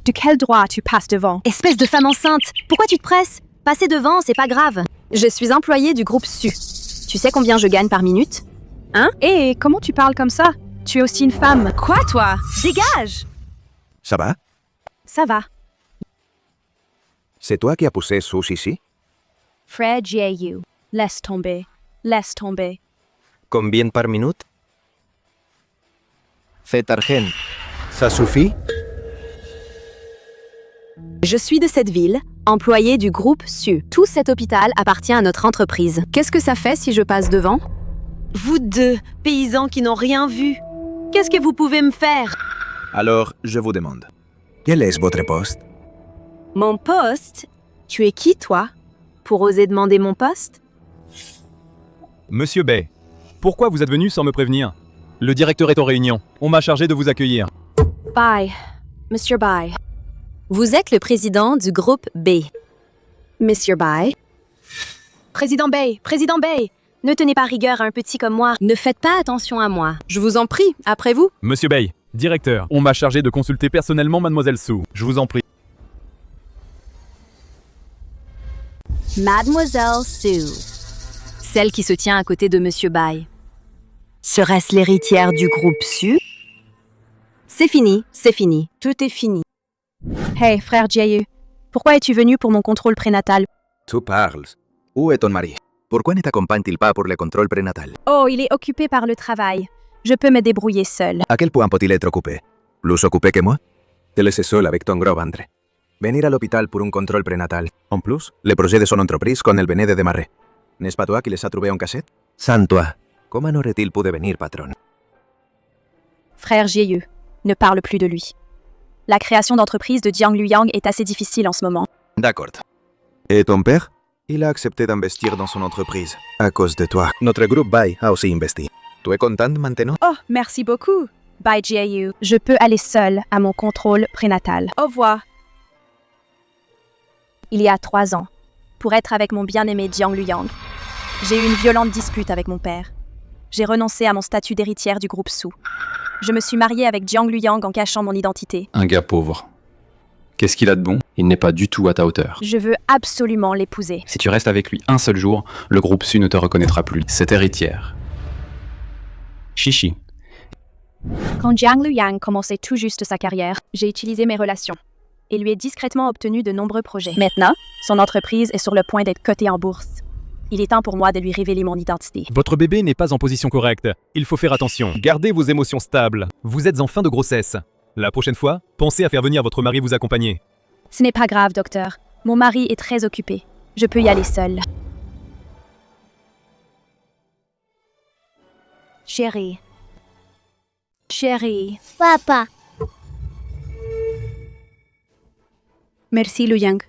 De quel droit tu passes devant? Espèce de femme enceinte, pourquoi tu te presses? Passer devant, c'est pas grave. Je suis employée du groupe SU. Tu sais combien je gagne par minute? Hein? Et comment tu parles comme ça? Tu es aussi une femme. Quoi, toi? Dégage! Ça va? Ça va. C'est toi qui as poussé Sous ici? Frère J.U. Laisse tomber. Laisse tomber. Combien par minute? Fait argent. Ça suffit? Je suis de cette ville, employée du groupe SU. Tout cet hôpital appartient à notre entreprise. Qu'est-ce que ça fait si je passe devant? Vous deux, paysans qui n'ont rien vu. Qu'est-ce que vous pouvez me faire? Alors, je vous demande. Quel est votre poste? Mon poste? Tu es qui, toi? Pour oser demander mon poste? Monsieur Bay, pourquoi vous êtes venu sans me prévenir? Le directeur est en réunion. On m'a chargé de vous accueillir. Bye, Mr. Bye. Vous êtes le président du groupe B. Mr. Bye. Président Bay, ne tenez pas rigueur à un petit comme moi. Ne faites pas attention à moi. Je vous en prie, après vous. Monsieur Bay, directeur, on m'a chargé de consulter personnellement Mademoiselle Sue. Je vous en prie. Mademoiselle Sue. Celle qui se tient à côté de Monsieur Bay. Serait-ce l'héritière du groupe Sue? C'est fini. Tout est fini. Hey, frère J.U. Pourquoi es-tu venu pour mon contrôle prénatal? Tu parles. Où est ton mari? Pourquoi ne t'accompagne-t-il pas pour le contrôle prénatal? Oh, il est occupé par le travail. Je peux me débrouiller seule. À quel point peut-il être occupé? Plus occupé que moi? Te laisses seul avec ton gros ventre. Venir à l'hôpital pour un contrôle prénatal. En plus, le projet de son entreprise quand elle venait de démarrer. N'est-ce pas toi qui les a trouvés en cachette? Sans toi, comment aurait-il pu devenir patron? Frère J.U. ne parle plus de lui. La création d'entreprise de Jiang Luyang est assez difficile en ce moment. D'accord. Et ton père? Il a accepté d'investir dans son entreprise. À cause de toi. Notre groupe Bay a aussi investi. Tu es contente maintenant? Oh, merci beaucoup. Bye J.U. Je peux aller seule à mon contrôle prénatal. Au revoir. Il y a 3 ans, pour être avec mon bien-aimé Jiang Luyang, j'ai eu une violente dispute avec mon père. J'ai renoncé à mon statut d'héritière du groupe Sue. Je me suis mariée avec Jiang Luyang en cachant mon identité. Un gars pauvre. Qu'est-ce qu'il a de bon? Il n'est pas du tout à ta hauteur. Je veux absolument l'épouser. Si tu restes avec lui un seul jour, le groupe SU ne te reconnaîtra plus. Cette héritière. Chichi. Quand Jiang Luyang commençait tout juste sa carrière, j'ai utilisé mes relations et lui ai discrètement obtenu de nombreux projets. Maintenant, son entreprise est sur le point d'être cotée en bourse. Il est temps pour moi de lui révéler mon identité. Votre bébé n'est pas en position correcte. Il faut faire attention. Gardez vos émotions stables. Vous êtes en fin de grossesse. La prochaine fois, pensez à faire venir votre mari vous accompagner. Ce n'est pas grave, docteur. Mon mari est très occupé. Je peux y aller seule. Chérie. Papa. Merci, Luyang.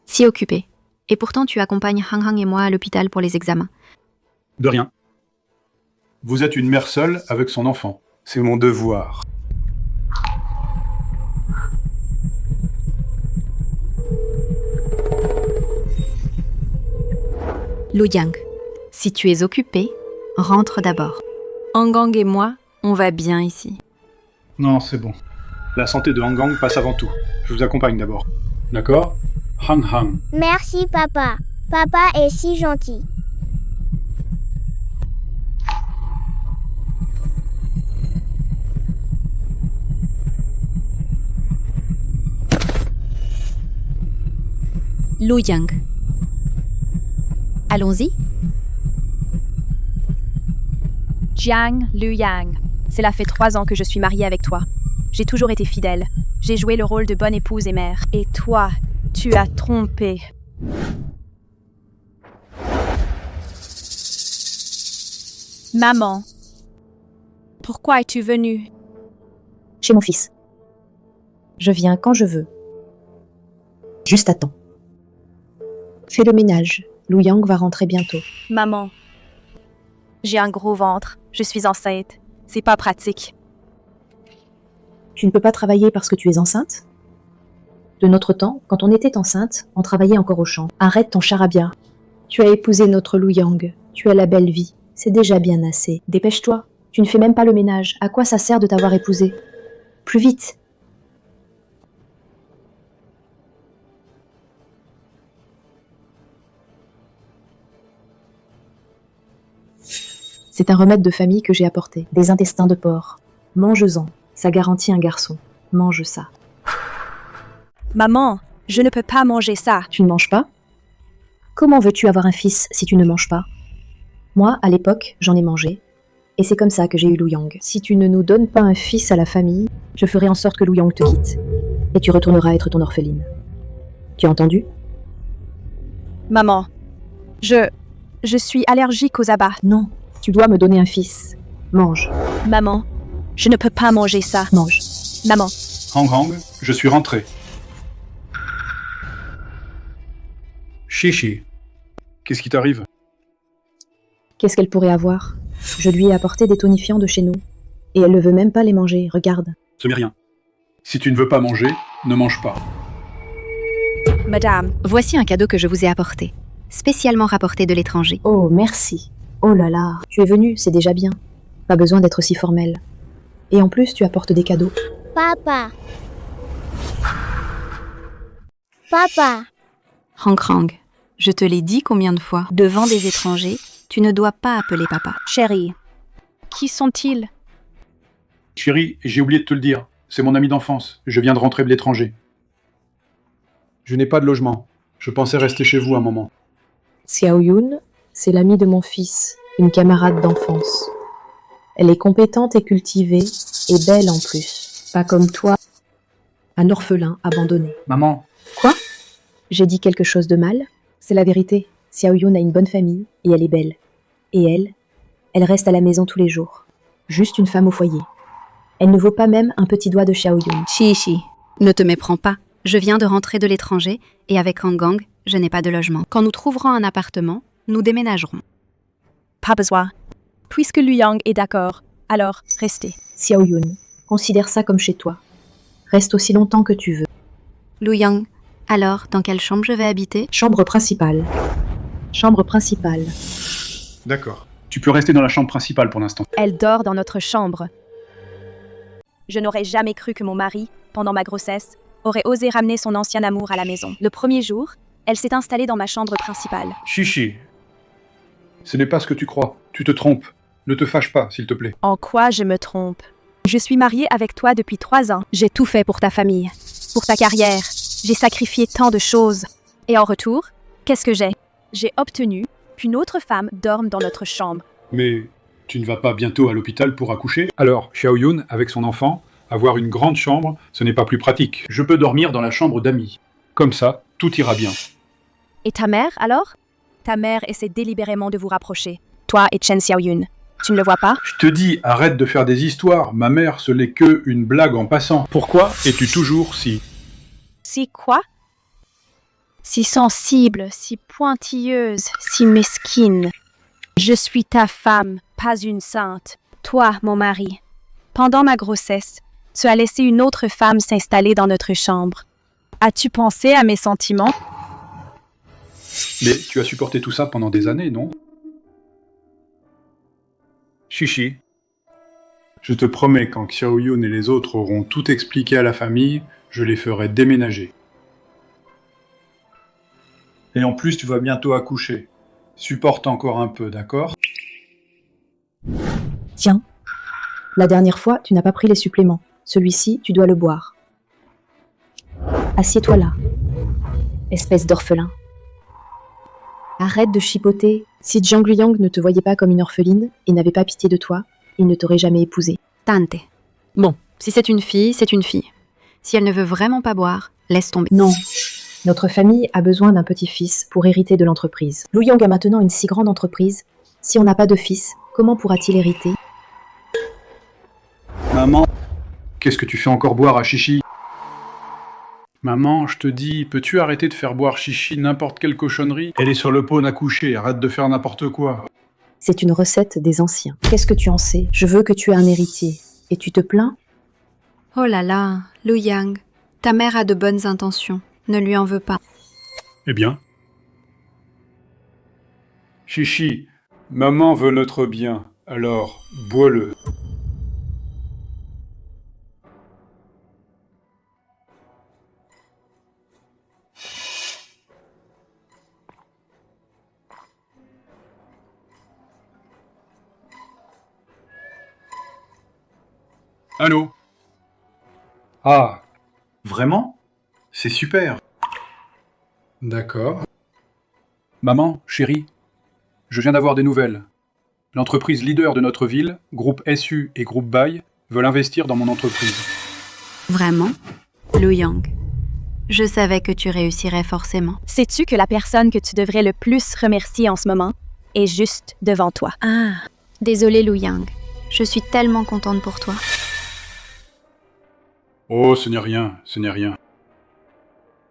Si occupé. Et pourtant, tu accompagnes Hang Hang et moi à l'hôpital pour les examens. De rien. Vous êtes une mère seule avec son enfant. C'est mon devoir. Luyang, si tu es occupé, rentre d'abord. Hang Hang et moi, on va bien ici. Non, c'est bon. La santé de Hang Hang passe avant tout. Je vous accompagne d'abord. D'accord? Hang Hang. Merci, papa. Papa est si gentil. Luyang. Allons-y. Jiang Luyang. Cela fait 3 ans que je suis mariée avec toi. J'ai toujours été fidèle. J'ai joué le rôle de bonne épouse et mère. Et toi, tu as trompé. Maman, pourquoi es-tu venue? Chez mon fils. Je viens quand je veux. Juste à temps. Fais le ménage. Luyang va rentrer bientôt. Maman, j'ai un gros ventre. Je suis enceinte. C'est pas pratique. Tu ne peux pas travailler parce que tu es enceinte? De notre temps, quand on était enceinte, on travaillait encore au champ. Arrête ton charabia. Tu as épousé notre Luyang. Tu as la belle vie. C'est déjà bien assez. Dépêche-toi. Tu ne fais même pas le ménage. À quoi ça sert de t'avoir épousé? Plus vite. C'est un remède de famille que j'ai apporté. Des intestins de porc. Mange-en. Ça garantit un garçon. Mange ça. Maman, je ne peux pas manger ça. Tu ne manges pas? Comment veux-tu avoir un fils si tu ne manges pas? Moi, à l'époque, j'en ai mangé. Et c'est comme ça que j'ai eu Lu Yang. Si tu ne nous donnes pas un fils à la famille, je ferai en sorte que Lu Yang te quitte. Et tu retourneras être ton orpheline. Tu as entendu? Maman, je suis allergique aux abats. Non, tu dois me donner un fils. Mange, Maman, je ne peux pas manger ça. mange. Maman, Hang Hang, je suis rentré. Chichi, qu'est-ce qui t'arrive? Qu'est-ce qu'elle pourrait avoir? Je lui ai apporté des tonifiants de chez nous. Et elle ne veut même pas les manger, regarde. Ce n'est rien. Si tu ne veux pas manger, ne mange pas. Madame, Voici un cadeau que je vous ai apporté, spécialement rapporté de l'étranger. Oh, merci. Oh là là, tu es venu, c'est déjà bien. Pas besoin d'être si formel. Et en plus, tu apportes des cadeaux. Papa. Papa. Hang Hang, je te l'ai dit combien de fois, devant des étrangers, tu ne dois pas appeler papa. chérie, qui sont-ils? Chérie, j'ai oublié de te le dire. C'est mon ami d'enfance. Je viens de rentrer de l'étranger. Je n'ai pas de logement. Je pensais rester chez vous un moment. Xiao Yun, c'est l'amie de mon fils, une camarade d'enfance. Elle est compétente et cultivée, et belle en plus. Pas comme toi, un orphelin abandonné. Maman, Quoi? J'ai dit quelque chose de mal? C'est la vérité. Xiao Yun a une bonne famille, et elle est belle. Et elle reste à la maison tous les jours. Juste une femme au foyer. Elle ne vaut pas même un petit doigt de Xiao Yun. Chichi, ne te méprends pas. Je viens de rentrer de l'étranger et avec Hang Hang, je n'ai pas de logement. Quand nous trouverons un appartement, nous déménagerons. Pas besoin. Puisque Lu Yang est d'accord, alors restez. Xiao Yun, considère ça comme chez toi. Reste aussi longtemps que tu veux. Lu Yang, alors, dans quelle chambre je vais habiter? Chambre principale. Chambre principale. d'accord. Tu peux rester dans la chambre principale pour l'instant. Elle dort dans notre chambre. Je n'aurais jamais cru que mon mari, pendant ma grossesse, aurait osé ramener son ancien amour à la maison. Le premier jour, elle s'est installée dans ma chambre principale. Chichi, ce n'est pas ce que tu crois. Tu te trompes. Ne te fâche pas, s'il te plaît. En quoi je me trompe? Je suis mariée avec toi depuis 3 ans. J'ai tout fait pour ta famille, pour ta carrière. J'ai sacrifié tant de choses. Et en retour, qu'est-ce que j'ai? J'ai obtenu qu'une autre femme dorme dans notre chambre. Mais tu ne vas pas bientôt à l'hôpital pour accoucher? Alors, Xiao Yun, avec son enfant, avoir une grande chambre, ce n'est pas plus pratique. Je peux dormir dans la chambre d'amis. Comme ça, tout ira bien. Et ta mère, alors? Ta mère essaie délibérément de vous rapprocher. Toi et Chen Xiaoyun. Tu ne le vois pas? Je te dis, arrête de faire des histoires. Ma mère, ce n'est que une blague en passant. Pourquoi es-tu toujours si... Si quoi? Si sensible, si pointilleuse, si mesquine. Je suis ta femme, pas une sainte. Toi, mon mari. Pendant ma grossesse, tu as laissé une autre femme s'installer dans notre chambre. As-tu pensé à mes sentiments? Mais tu as supporté tout ça pendant des années, non? Chichi, je te promets, quand Xiao Yun et les autres auront tout expliqué à la famille, je les ferai déménager. Et en plus, tu vas bientôt accoucher. Supporte encore un peu, d'accord? Tiens, la dernière fois, tu n'as pas pris les suppléments. Celui-ci, tu dois le boire. Assieds-toi là, espèce d'orphelin. Arrête de chipoter. Si Jiang Luyang ne te voyait pas comme une orpheline et n'avait pas pitié de toi, il ne t'aurait jamais épousée. Tante. Bon, si c'est une fille, c'est une fille. Si elle ne veut vraiment pas boire, laisse tomber. Non. Notre famille a besoin d'un petit-fils pour hériter de l'entreprise. Luyang a maintenant une si grande entreprise. Si on n'a pas de fils, comment pourra-t-il hériter? Maman, qu'est-ce que tu fais encore boire à Chichi? Maman, je te dis, peux-tu arrêter de faire boire Chichi n'importe quelle cochonnerie? Elle est sur le pône à coucher, arrête de faire n'importe quoi. C'est une recette des anciens. Qu'est-ce que tu en sais? Je veux que tu aies un héritier. Et tu te plains? Oh là là, Lu Yang, ta mère a de bonnes intentions. Ne lui en veux pas. Eh bien? Chichi, maman veut notre bien, alors bois-le. Allô? Ah, vraiment? C'est super. D'accord. Maman, chérie, je viens d'avoir des nouvelles. L'entreprise leader de notre ville, groupe SU et groupe BAI, veulent investir dans mon entreprise. Vraiment? Lu Yang. Je savais que tu réussirais forcément. Sais-tu que la personne que tu devrais le plus remercier en ce moment est juste devant toi? Ah, désolée Lu Yang. Je suis tellement contente pour toi. Oh, ce n'est rien, ce n'est rien.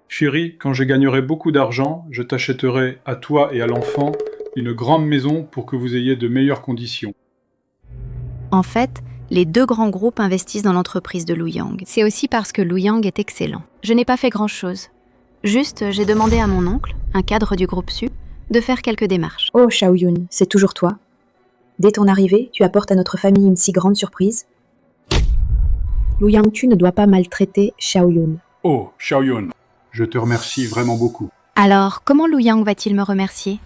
Chérie, quand je gagnerai beaucoup d'argent, je t'achèterai à toi et à l'enfant une grande maison pour que vous ayez de meilleures conditions. En fait, les deux grands groupes investissent dans l'entreprise de Lu Yang. C'est aussi parce que Lu Yang est excellent. Je n'ai pas fait grand-chose. Juste, j'ai demandé à mon oncle, un cadre du groupe SU, de faire quelques démarches. Oh, Xiaoyun, c'est toujours toi. Dès ton arrivée, tu apportes à notre famille une si grande surprise. Lu Yangtu ne doit pas maltraiter Xiaoyun. Oh, Xiaoyun, je te remercie vraiment beaucoup. Alors, comment Lu Yang va-t-il me remercier?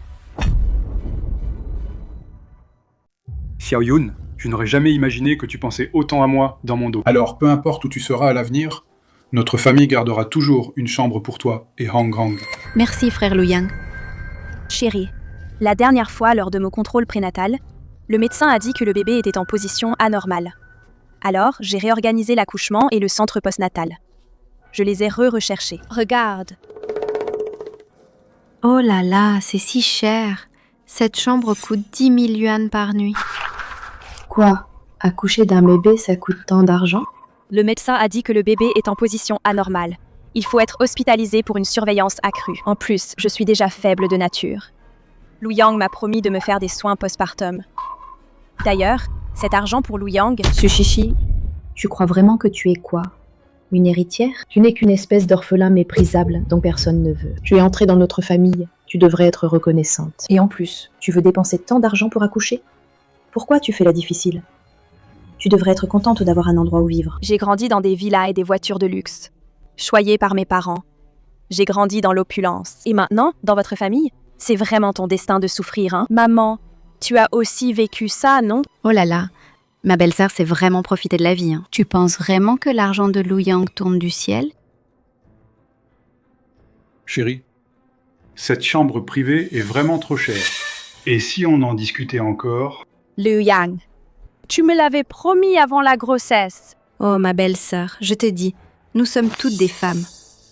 Xiaoyun, je n'aurais jamais imaginé que tu pensais autant à moi dans mon dos. Alors, peu importe où tu seras à l'avenir, notre famille gardera toujours une chambre pour toi et Hang Hang. Merci, frère Lu Yang. Chérie, la dernière fois, lors de mon contrôle prénatal, le médecin a dit que le bébé était en position anormale. Alors, j'ai réorganisé l'accouchement et le centre postnatal. Je les ai recherchés. Regarde. Oh là là, c'est si cher. Cette chambre coûte 10 000 yuan par nuit. Quoi? Accoucher d'un bébé, ça coûte tant d'argent? Le médecin a dit que le bébé est en position anormale. Il faut être hospitalisé pour une surveillance accrue. En plus, je suis déjà faible de nature. Lu Yang m'a promis de me faire des soins postpartum. D'ailleurs, cet argent pour Lu Yang... Sushishi, tu crois vraiment que tu es quoi? Une héritière? Tu n'es qu'une espèce d'orphelin méprisable dont personne ne veut. Tu es entrée dans notre famille, tu devrais être reconnaissante. Et en plus, tu veux dépenser tant d'argent pour accoucher? Pourquoi tu fais la difficile? Tu devrais être contente d'avoir un endroit où vivre. J'ai grandi dans des villas et des voitures de luxe, choyées par mes parents. J'ai grandi dans l'opulence. Et maintenant, dans votre famille, c'est vraiment ton destin de souffrir, hein? Maman, tu as aussi vécu ça, non? Oh là là, ma belle-sœur s'est vraiment profité de la vie. Hein. Tu penses vraiment que l'argent de Lu Yang tombe du ciel? Chérie, cette chambre privée est vraiment trop chère. Et si on en discutait encore? Lu Yang, tu me l'avais promis avant la grossesse. Oh ma belle-sœur, je te dis, nous sommes toutes des femmes.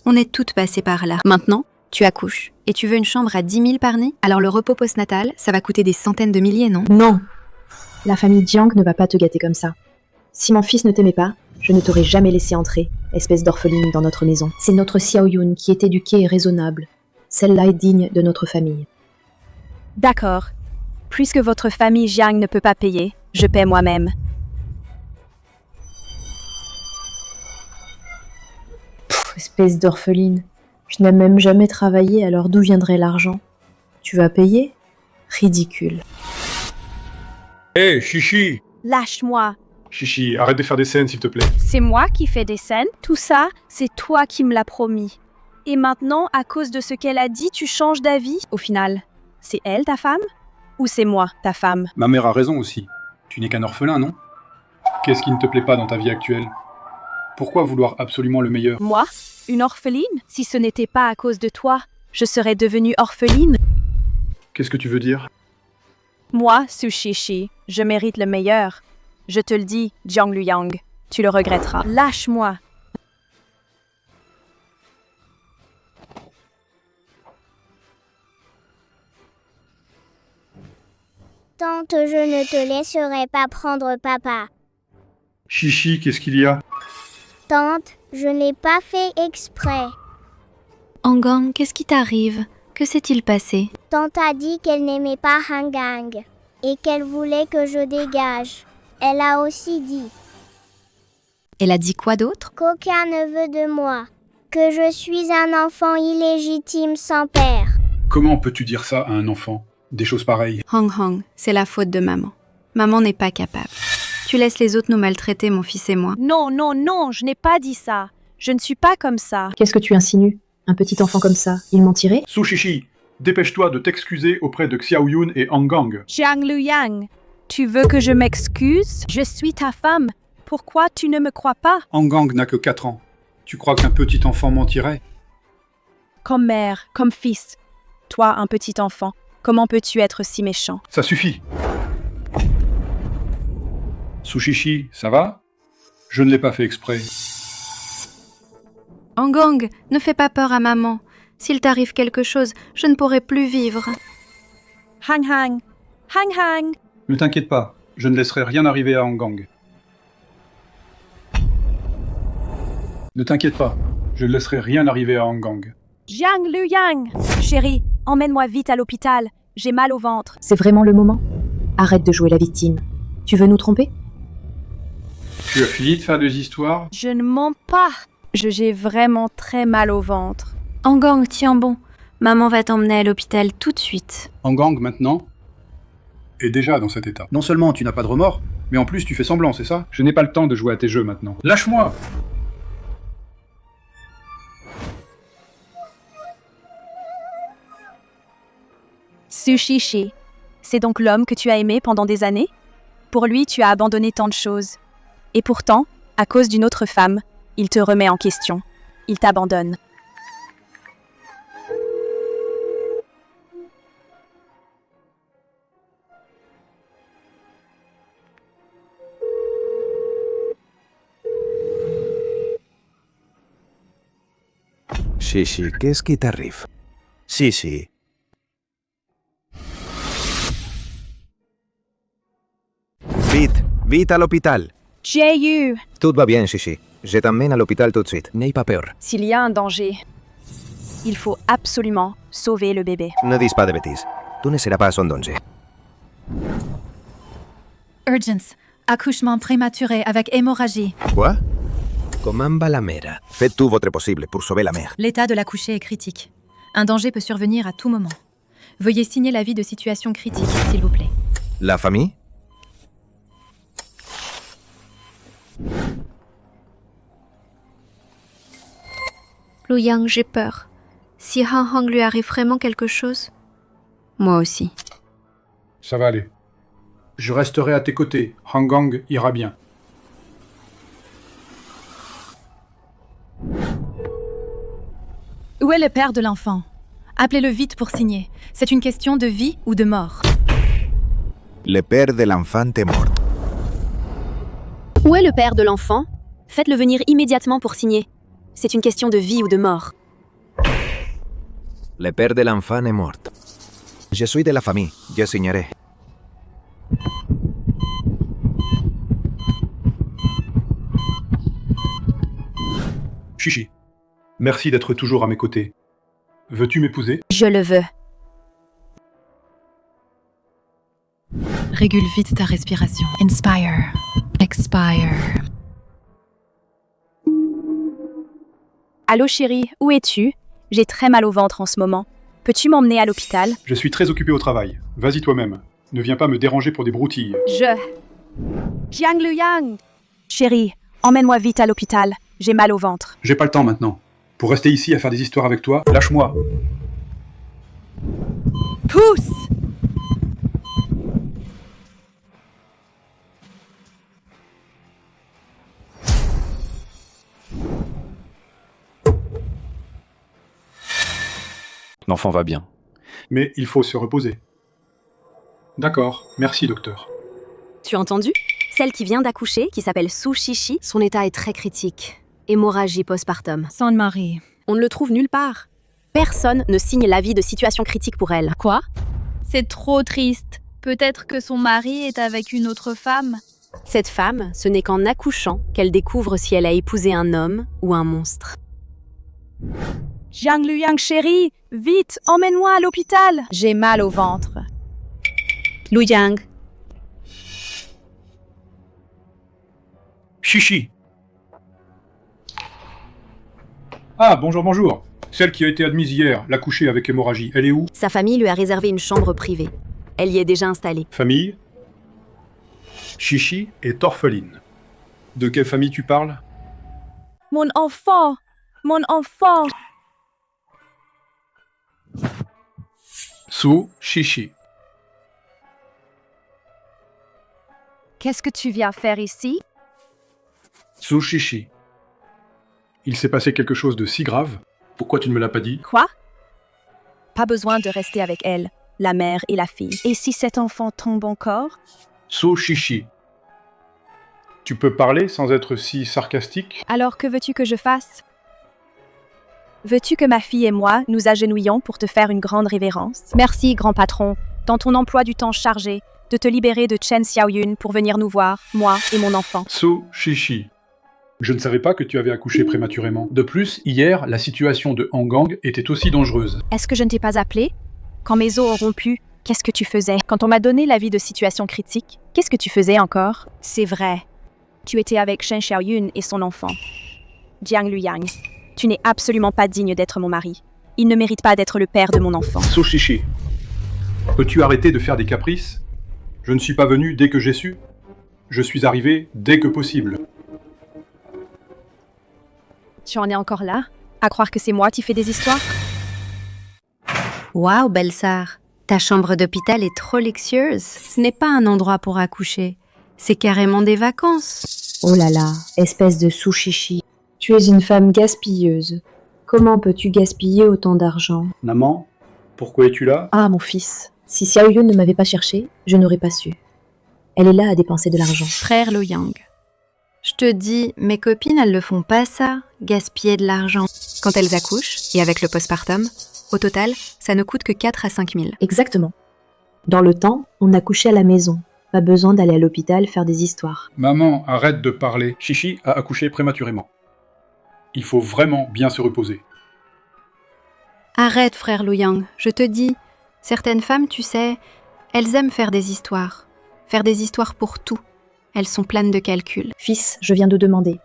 On est toutes passées par là. Maintenant, tu accouches et tu veux une chambre à 10 000 par nuit? Alors le repos postnatal, ça va coûter des centaines de milliers, non? Non! La famille Jiang ne va pas te gâter comme ça. Si mon fils ne t'aimait pas, je ne t'aurais jamais laissé entrer, espèce d'orpheline dans notre maison. C'est notre Xiaoyun qui est éduquée et raisonnable. Celle-là est digne de notre famille. D'accord. Puisque votre famille Jiang ne peut pas payer, je paie moi-même. Espèce d'orpheline. Je n'ai même jamais travaillé, alors d'où viendrait l'argent? Tu vas payer? Ridicule. Hé, Chichi! Lâche-moi. Chichi, arrête de faire des scènes, s'il te plaît. C'est moi qui fais des scènes. Tout ça, c'est toi qui me l'as promis. Et maintenant, à cause de ce qu'elle a dit, tu changes d'avis? Au final, c'est elle ta femme? Ou c'est moi ta femme? Ma mère a raison aussi. Tu n'es qu'un orphelin, non? Qu'est-ce qui ne te plaît pas dans ta vie actuelle? Pourquoi vouloir absolument le meilleur? Moi? Une orpheline? Si ce n'était pas à cause de toi, je serais devenue orpheline? Qu'est-ce que tu veux dire? Moi, Sushishi, je mérite le meilleur. Je te le dis, Jiang Lu Yang, tu le regretteras. Lâche-moi. Tante, je ne te laisserai pas prendre papa. Chichi, qu'est-ce qu'il y a? Tante, je n'ai pas fait exprès. Hangang, qu'est-ce qui t'arrive? Que s'est-il passé? Tante a dit qu'elle n'aimait pas Hangang et qu'elle voulait que je dégage. Elle a aussi dit Elle a dit quoi d'autre? qu'aucun ne veut de moi, que je suis un enfant illégitime sans père. Comment peux-tu dire ça à un enfant? Des choses pareilles. Hang Hang, c'est la faute de maman. Maman n'est pas capable. Tu laisses les autres nous maltraiter, mon fils et moi. Non, non, non, je n'ai pas dit ça. Je ne suis pas comme ça. Qu'est-ce que tu insinues? Un petit enfant comme ça, il mentirait? Sushishi, dépêche-toi de t'excuser auprès de Xiaoyun et Hangang. Jiang Lu Yang, tu veux que je m'excuse? Je suis ta femme. Pourquoi tu ne me crois pas? Hangang n'a que 4 ans. Tu crois qu'un petit enfant mentirait? Comme mère, comme fils. Toi, un petit enfant, comment peux-tu être si méchant? Ça suffit. Sushishi, ça va? Je ne l'ai pas fait exprès. Hangang, ne fais pas peur à maman. S'il t'arrive quelque chose, je ne pourrai plus vivre. Hang Hang! Hang Hang! Ne t'inquiète pas, je ne laisserai rien arriver à Hangang. Ne t'inquiète pas, je ne laisserai rien arriver à Hangang. Jiang Luyang! Chérie, emmène-moi vite à l'hôpital. J'ai mal au ventre. C'est vraiment le moment? Arrête de jouer la victime. Tu veux nous tromper? Tu as fini de faire des histoires? Je ne mens pas. J'ai vraiment très mal au ventre. Hangang, tiens bon. Maman va t'emmener à l'hôpital tout de suite. Hangang, maintenant, est déjà dans cet état. Non seulement tu n'as pas de remords, mais en plus tu fais semblant, c'est ça? Je n'ai pas le temps de jouer à tes jeux maintenant. Lâche-moi! Sushishi, c'est donc l'homme que tu as aimé pendant des années? Pour lui, tu as abandonné tant de choses. Et pourtant, à cause d'une autre femme, il te remet en question. Il t'abandonne. Shishi, qu'est-ce qui t'arrive? Shishi. Vite, vite à l'hôpital. J'ai eu. Tout va bien, Shishi. Je t'emmène à l'hôpital tout de suite. N'aie pas peur. S'il y a un danger, il faut absolument sauver le bébé. Ne dis pas de bêtises. Tu ne seras pas un danger. Urgence. Accouchement prématuré avec hémorragie. Quoi? Comment va la mère? Faites tout votre possible pour sauver la mère. L'état de l'accouchée est critique. Un danger peut survenir à tout moment. Veuillez signer l'avis de situation critique, s'il vous plaît. La famille? Luyang, j'ai peur. Si Han Hang lui arrive vraiment quelque chose, moi aussi. Ça va aller. Je resterai à tes côtés. Hangang ira bien. Où est le père de l'enfant? Appelez-le vite pour signer. C'est une question de vie ou de mort. Le père de l'enfant est mort. Où est le père de l'enfant? Faites-le venir immédiatement pour signer. C'est une question de vie ou de mort. Le père de l'enfant est mort. Je suis de la famille. Je signerai. Shishi, merci d'être toujours à mes côtés. Veux-tu m'épouser? Je le veux. Régule vite ta respiration. Inspire. Expire. Allô chérie, où es-tu? J'ai très mal au ventre en ce moment. Peux-tu m'emmener à l'hôpital? Je suis très occupé au travail. Vas-y toi-même. Ne viens pas me déranger pour des broutilles. Jiang Luyang! Chérie, emmène-moi vite à l'hôpital. J'ai mal au ventre. J'ai pas le temps maintenant. Pour rester ici à faire des histoires avec toi, lâche-moi. Pousse! L'enfant va bien. Mais il faut se reposer. D'accord, merci docteur. Tu as entendu? Celle qui vient d'accoucher, qui s'appelle Sushishi, son état est très critique. Hémorragie postpartum. Son mari. On ne le trouve nulle part. Personne ne signe l'avis de situation critique pour elle. Quoi? C'est trop triste. Peut-être que son mari est avec une autre femme. Cette femme, ce n'est qu'en accouchant qu'elle découvre si elle a épousé un homme ou un monstre. Jiang Luyang chérie, vite, emmène-moi à l'hôpital. J'ai mal au ventre. Luyang. Shishi. Ah, bonjour, bonjour. Celle qui a été admise hier, l'accouchée avec hémorragie, elle est où? Sa famille lui a réservé une chambre privée. Elle y est déjà installée. Famille? Shishi est orpheline. De quelle famille tu parles? Mon enfant! Mon enfant! Sushishi. Qu'est-ce que tu viens faire ici? Su Shishi. Il s'est passé quelque chose de si grave. Pourquoi tu ne me l'as pas dit? Quoi? Pas besoin de rester avec elle, la mère et la fille. Et si cet enfant tombe encore? Su Shishi. Tu peux parler sans être si sarcastique? Alors que veux-tu que je fasse? Veux-tu que ma fille et moi nous agenouillions pour te faire une grande révérence? Merci, grand patron, dans ton emploi du temps chargé, de te libérer de Chen Xiaoyun pour venir nous voir, moi et mon enfant. Su Shishi. Je ne savais pas que tu avais accouché prématurément. De plus, hier, la situation de Hangang était aussi dangereuse. Est-ce que je ne t'ai pas appelé? Quand mes os ont rompu, qu'est-ce que tu faisais? Quand on m'a donné l'avis de situation critique, qu'est-ce que tu faisais encore? C'est vrai. Tu étais avec Chen Xiaoyun et son enfant. Jiang Luyang, tu n'es absolument pas digne d'être mon mari. Il ne mérite pas d'être le père de mon enfant. Su Shishi. Peux-tu arrêter de faire des caprices? Je ne suis pas venu dès que j'ai su. Je suis arrivé dès que possible. Tu en es encore là? À croire que c'est moi qui fais des histoires? Waouh, belle-sœur, ta chambre d'hôpital est trop luxueuse. Ce n'est pas un endroit pour accoucher. C'est carrément des vacances. Oh là là, espèce de Su Shishi. Tu es une femme gaspilleuse. Comment peux-tu gaspiller autant d'argent? Maman, pourquoi es-tu là? Ah, mon fils, si Xiaoyun ne m'avait pas cherché, je n'aurais pas su. Elle est là à dépenser de l'argent. Frère Luyang, je te dis, mes copines, elles le font pas ça, gaspiller de l'argent. Quand elles accouchent, et avec le postpartum, au total, ça ne coûte que 4 à 5 000. Exactement. Dans le temps, on accouchait à la maison. Pas besoin d'aller à l'hôpital faire des histoires. Maman, arrête de parler. Shishi a accouché prématurément. Il faut vraiment bien se reposer. Arrête, frère Luyang, je te dis. Certaines femmes, tu sais, elles aiment faire des histoires. Faire des histoires pour tout. Elles sont pleines de calculs. Fils, je viens de demander.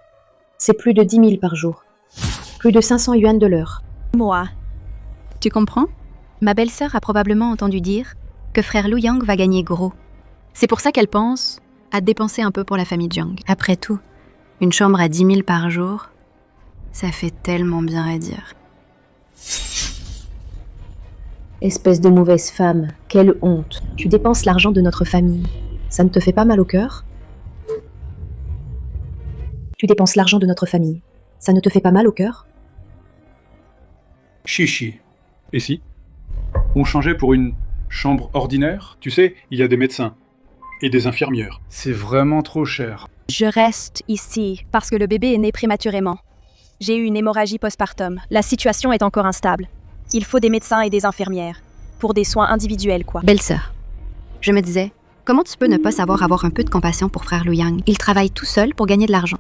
C'est plus de 10 000 par jour. Plus de 500 yuan de l'heure. Moi. Tu comprends? Ma belle-sœur a probablement entendu dire que frère Luyang va gagner gros. C'est pour ça qu'elle pense à dépenser un peu pour la famille Jiang. Après tout, une chambre à 10 000 par jour, ça fait tellement bien à dire. Espèce de mauvaise femme, quelle honte. Tu dépenses l'argent de notre famille. Ça ne te fait pas mal au cœur? Tu dépenses l'argent de notre famille. Ça ne te fait pas mal au cœur? Shishi. Et si on changeait pour une chambre ordinaire? Tu sais, il y a des médecins et des infirmières. C'est vraiment trop cher. Je reste ici parce que le bébé est né prématurément. J'ai eu une hémorragie postpartum. La situation est encore instable. Il faut des médecins et des infirmières. Pour des soins individuels, quoi. Belle-sœur, je me disais, comment tu peux ne pas savoir avoir un peu de compassion pour frère Luyang? Il travaille tout seul pour gagner de l'argent.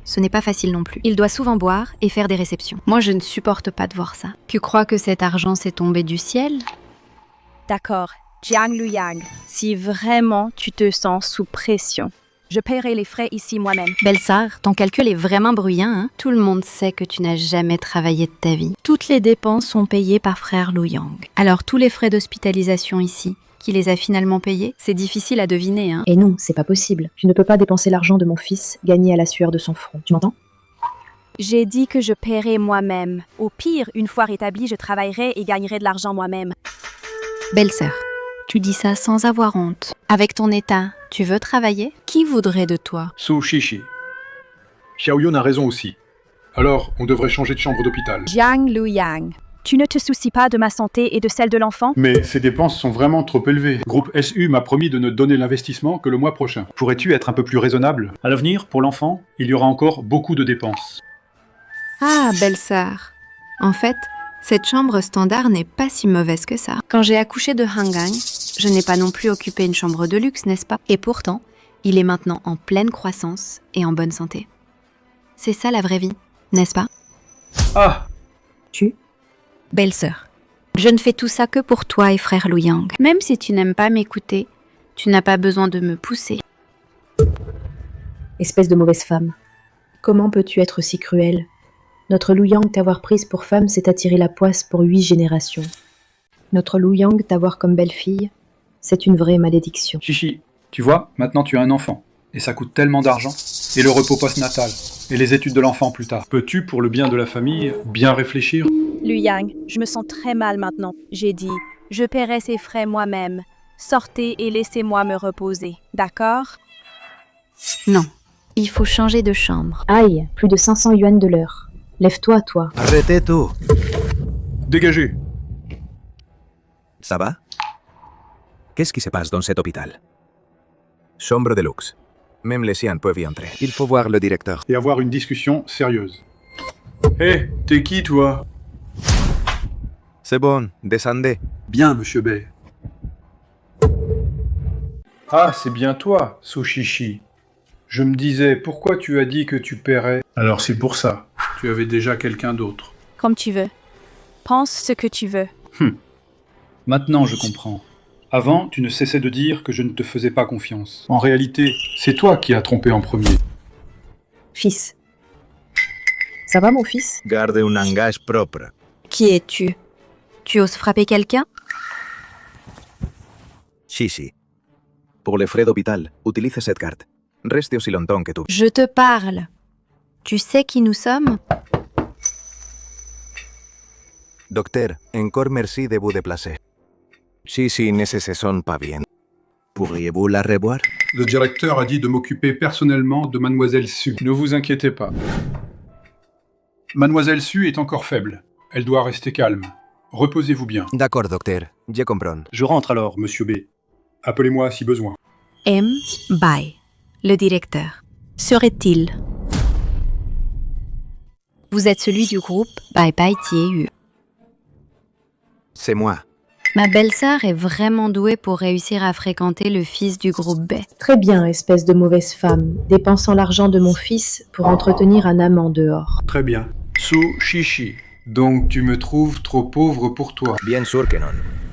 Ce n'est pas facile non plus. Il doit souvent boire et faire des réceptions. Moi, je ne supporte pas de voir ça. Tu crois que cet argent s'est tombé du ciel? D'accord, Jiang Luyang, si vraiment tu te sens sous pression, je paierai les frais ici moi-même. Belle-sœur, ton calcul est vraiment bruyant, hein? Tout le monde sait que tu n'as jamais travaillé de ta vie. Toutes les dépenses sont payées par frère Luyang. Alors, tous les frais d'hospitalisation ici, qui les a finalement payés, c'est difficile à deviner, hein? Et non, c'est pas possible. Tu ne peux pas dépenser l'argent de mon fils gagné à la sueur de son front. Tu m'entends? J'ai dit que je paierai moi-même. Au pire, une fois rétabli, je travaillerai et gagnerai de l'argent moi-même. Belle-sœur, tu dis ça sans avoir honte. Avec ton état, tu veux travailler? Qui voudrait de toi? Su Shishi. Xiaoyun a raison aussi. Alors, on devrait changer de chambre d'hôpital. Jiang Luyang, tu ne te soucies pas de ma santé et de celle de l'enfant? Mais ces dépenses sont vraiment trop élevées. Groupe SU m'a promis de ne donner l'investissement que le mois prochain. Pourrais-tu être un peu plus raisonnable? À l'avenir, pour l'enfant, il y aura encore beaucoup de dépenses. Ah, belle-sœur. En fait, cette chambre standard n'est pas si mauvaise que ça. Quand j'ai accouché de Hangang, je n'ai pas non plus occupé une chambre de luxe, n'est-ce pas? Et pourtant, il est maintenant en pleine croissance et en bonne santé. C'est ça la vraie vie, n'est-ce pas? Ah! Belle-sœur, je ne fais tout ça que pour toi et frère Luyang. Même si tu n'aimes pas m'écouter, tu n'as pas besoin de me pousser. Espèce de mauvaise femme. Comment peux-tu être si cruelle? Notre Luyang t'avoir prise pour femme, c'est attirer la poisse pour 8 générations. Notre Luyang t'avoir comme belle-fille, c'est une vraie malédiction. Shishi, tu vois, maintenant tu as un enfant. Et ça coûte tellement d'argent. Et le repos postnatal. Et les études de l'enfant plus tard. Peux-tu, pour le bien de la famille, bien réfléchir? Luyang, je me sens très mal maintenant. J'ai dit, je paierai ces frais moi-même. Sortez et laissez-moi me reposer, d'accord? Non, Il faut changer de chambre. Aïe, plus de 500 yuan de l'heure. Lève-toi, toi. Arrêtez tout. Dégagez. Ça va? Qu'est-ce qui se passe dans cet hôpital? Chambre de luxe. Même les siens peuvent y entrer. Il faut voir le directeur. Et avoir une discussion sérieuse. Hé, t'es qui, toi? C'est bon, descendez. Bien, monsieur Bay. Ah, c'est bien toi, Sushishi. Je me disais, pourquoi tu as dit que tu paierais? Alors c'est pour ça. Tu avais déjà quelqu'un d'autre. Comme tu veux. Pense ce que tu veux. Maintenant, je comprends. Avant, tu ne cessais de dire que je ne te faisais pas confiance. En réalité, c'est toi qui as trompé en premier. Fils. Ça va, mon fils? Garde un langage propre. Qui es-tu? Tu oses frapper quelqu'un? Shishi. Pour les frais d'hôpital, utilise cette carte. Reste aussi longtemps que tu... Je te parle. Tu sais qui nous sommes? Docteur, encore merci de vous déplacer. Shishi ne se sent pas bien. Pourriez-vous la revoir? Le directeur a dit de m'occuper personnellement de Mademoiselle Su. Ne vous inquiétez pas. Mademoiselle Su est encore faible. Elle doit rester calme. Reposez-vous bien. D'accord, docteur. Je comprends. Je rentre alors, monsieur B. Appelez-moi si besoin. M. Bai, le directeur. Serait-il? Vous êtes celui du groupe Bai Bai Tie. C'est moi. Ma belle-sœur est vraiment douée pour réussir à fréquenter le fils du groupe B. Très bien, espèce de mauvaise femme, dépensant l'argent de mon fils pour entretenir un amant dehors. Très bien. Sushishi. Donc tu me trouves trop pauvre pour toi. Bien sûr que non.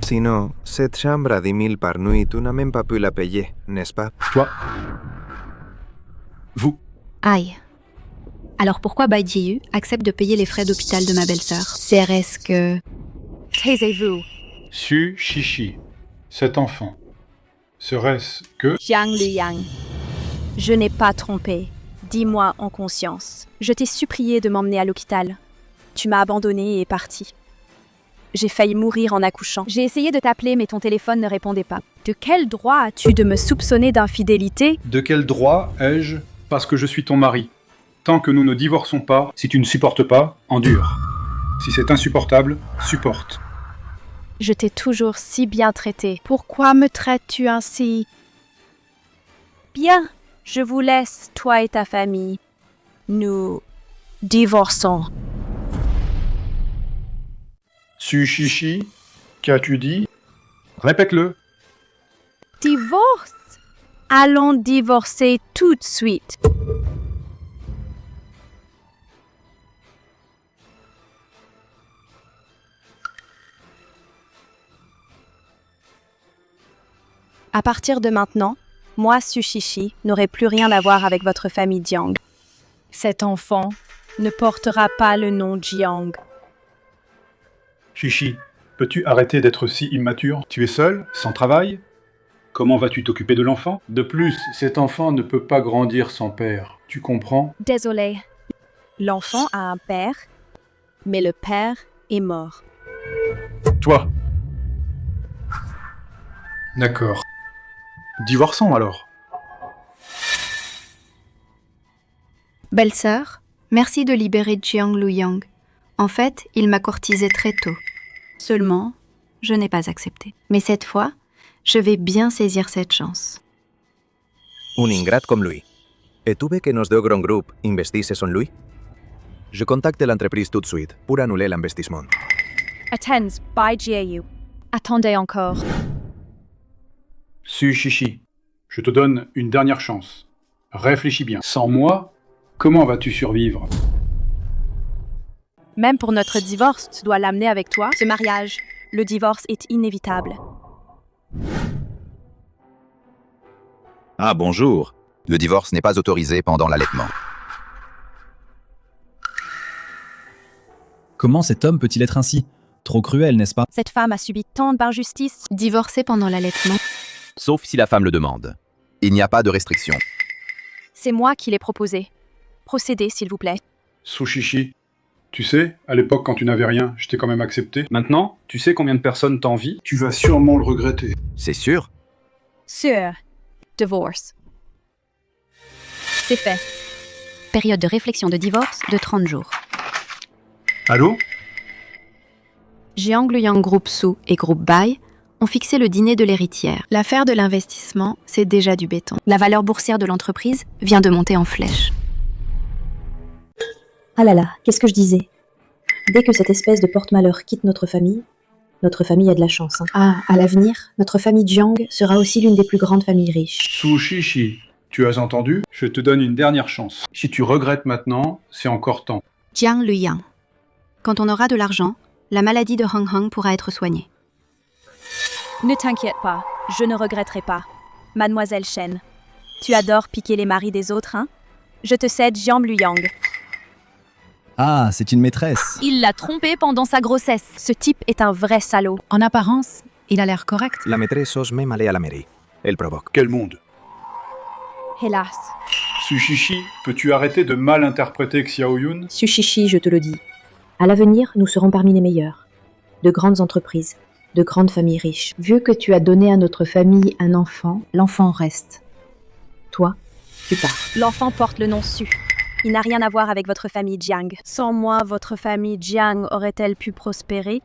Sinon, cette chambre à 10 000 par nuit, tu n'as même pas pu la payer, n'est-ce pas? Toi. Vous. Aïe. Alors pourquoi Bai Jiu accepte de payer les frais d'hôpital de ma belle-sœur? Serait-ce que... Taisez-vous. Sushishi. Cet enfant. Serait-ce que... Jiang Luyang. Je n'ai pas trompé. Dis-moi en conscience. Je t'ai supplié de m'emmener à l'hôpital. Tu m'as abandonné et es parti. J'ai failli mourir en accouchant. J'ai essayé de t'appeler, mais ton téléphone ne répondait pas. De quel droit as-tu de me soupçonner d'infidélité? De quel droit ai-je? Parce que je suis ton mari. Tant que nous ne divorçons pas, si tu ne supportes pas, endure. Si c'est insupportable, supporte. Je t'ai toujours si bien traité. Pourquoi me traites-tu ainsi? Bien, je vous laisse, toi et ta famille. Nous divorçons. Sushishi, qu'as-tu dit? Répète-le. Divorce? Allons divorcer tout de suite. À partir de maintenant, moi, Sushishi, n'aurai plus rien à voir avec votre famille Jiang. Cet enfant ne portera pas le nom Jiang. Shishi, peux-tu arrêter d'être si immature? Tu es seul, sans travail? Comment vas-tu t'occuper de l'enfant? De plus, cet enfant ne peut pas grandir sans père. Tu comprends? Désolé. L'enfant a un père, mais le père est mort. Toi. D'accord. Divorçons alors. Belle-sœur, merci de libérer Jiang Luyang. En fait, il m'a courtisé très tôt. Seulement, je n'ai pas accepté. Mais cette fois, je vais bien saisir cette chance. Un ingrat comme lui. Et tu veux que nos deux grands groupes investissent en lui? Je contacte l'entreprise tout de suite pour annuler l'investissement. Attends, Bai Jiu. Attendez encore. Sushishi, je te donne une dernière chance. Réfléchis bien. Sans moi, comment vas-tu survivre? Même pour notre divorce, tu dois l'amener avec toi. Ce mariage, le divorce est inévitable. Ah bonjour. Le divorce n'est pas autorisé pendant l'allaitement. Comment cet homme peut-il être ainsi? Trop cruel, n'est-ce pas? Cette femme a subi tant d'injustices. Divorcé pendant l'allaitement. Sauf si la femme le demande. Il n'y a pas de restriction. C'est moi qui l'ai proposé. Procédez, s'il vous plaît. Sushishi, tu sais, à l'époque quand tu n'avais rien, je t'ai quand même accepté. Maintenant, tu sais combien de personnes t'envient? Tu vas sûrement le regretter. C'est sûr? Sûr. Divorce. C'est fait. Période de réflexion de divorce de 30 jours. Allô? Jiang Luyang Groupe Su et Groupe Bai ont fixé le dîner de l'héritière. L'affaire de l'investissement, c'est déjà du béton. La valeur boursière de l'entreprise vient de monter en flèche. Ah là là, qu'est-ce que je disais? Dès que cette espèce de porte-malheur quitte notre famille a de la chance. Hein. Ah, à l'avenir, notre famille Jiang sera aussi l'une des plus grandes familles riches. Su Shishi, tu as entendu? Je te donne une dernière chance. Si tu regrettes maintenant, c'est encore temps. Jiang Luyang. Quand on aura de l'argent, la maladie de Hong Hong pourra être soignée. Ne t'inquiète pas, je ne regretterai pas. Mademoiselle Shen, tu adores piquer les maris des autres, hein? Je te cède Jiang Luyang. Ah, c'est une maîtresse. Il l'a trompée pendant sa grossesse. Ce type est un vrai salaud. En apparence, il a l'air correct. La maîtresse ose même aller à la mairie. Elle provoque. Quel monde? Hélas. Su Shishi, peux-tu arrêter de mal interpréter Xiaoyun? Su Shishi, je te le dis. À l'avenir, nous serons parmi les meilleurs. De grandes entreprises, de grandes familles riches. Vu que tu as donné à notre famille un enfant, l'enfant reste. Toi, tu pars. L'enfant porte le nom Su. Il n'a rien à voir avec votre famille Jiang. Sans moi, votre famille Jiang aurait-elle pu prospérer?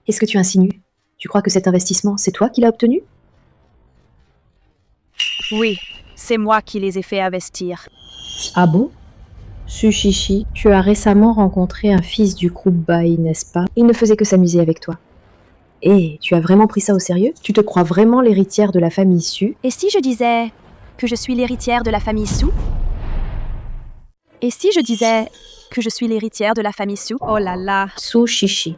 Qu'est-ce que tu insinues? Tu crois que cet investissement, c'est toi qui l'as obtenu? Oui, c'est moi qui les ai fait investir. Ah bon? Su Shishi, tu as récemment rencontré un fils du groupe Bai, n'est-ce pas? Il ne faisait que s'amuser avec toi. Et tu as vraiment pris ça au sérieux? Tu te crois vraiment l'héritière de la famille Su? Et si je disais que je suis l'héritière de la famille Su? Et si je disais que je suis l'héritière de la famille Su? Oh là là. Su Shishi,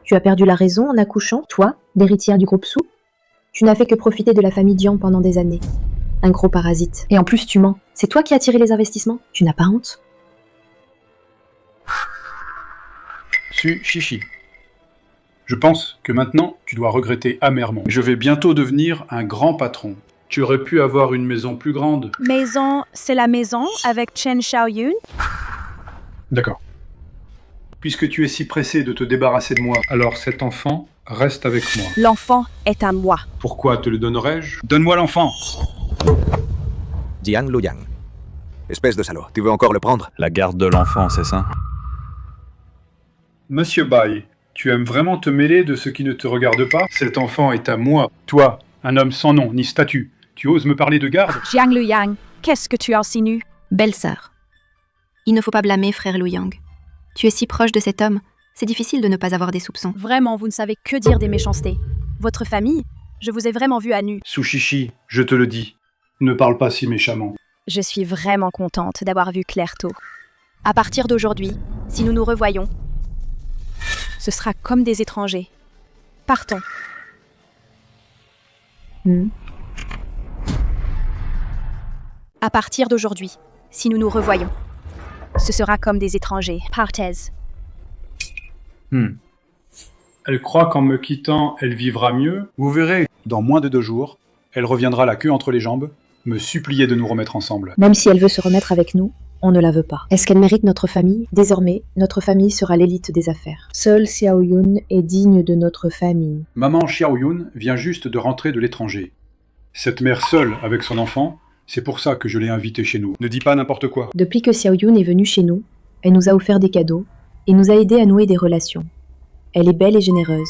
tu as perdu la raison en accouchant, toi, l'héritière du groupe Su? Tu n'as fait que profiter de la famille Jiang pendant des années. Un gros parasite. Et en plus, tu mens. C'est toi qui as tiré les investissements? Tu n'as pas honte? Su Shishi. Je pense que maintenant, tu dois regretter amèrement. Je vais bientôt devenir un grand patron. Tu aurais pu avoir une maison plus grande. Maison, c'est la maison avec Chen Xiaoyun? D'accord. Puisque tu es si pressé de te débarrasser de moi, alors cet enfant reste avec moi. L'enfant est à moi. Pourquoi te le donnerais-je? Donne-moi l'enfant! Jiang Luyang. Espèce de salaud, tu veux encore le prendre? La garde de l'enfant, c'est ça? Monsieur Bai, tu aimes vraiment te mêler de ce qui ne te regarde pas? Cet enfant est à moi. Toi, un homme sans nom ni statut, tu oses me parler de garde? Jiang Luyang, qu'est-ce que tu insinues? Belle-sœur. Il ne faut pas blâmer frère Luyang. Tu es si proche de cet homme, c'est difficile de ne pas avoir des soupçons. Vraiment, vous ne savez que dire des méchancetés. Votre famille, je vous ai vraiment vu à nu. Su Shishi, je te le dis, ne parle pas si méchamment. Je suis vraiment contente d'avoir vu clair tôt. À partir d'aujourd'hui, si nous nous revoyons, ce sera comme des étrangers. Partons. À partir d'aujourd'hui, si nous nous revoyons, ce sera comme des étrangers. Partez. Elle croit qu'en me quittant, elle vivra mieux. Vous verrez, dans moins de 2 jours, elle reviendra la queue entre les jambes, me supplier de nous remettre ensemble. Même si elle veut se remettre avec nous, on ne la veut pas. Est-ce qu'elle mérite notre famille? Désormais, notre famille sera l'élite des affaires. Seul Xiaoyun est digne de notre famille. Maman Xiaoyun vient juste de rentrer de l'étranger. Cette mère seule avec son enfant, c'est pour ça que je l'ai invitée chez nous. Ne dis pas n'importe quoi. Depuis que Xiaoyun est venue chez nous, elle nous a offert des cadeaux et nous a aidés à nouer des relations. Elle est belle et généreuse,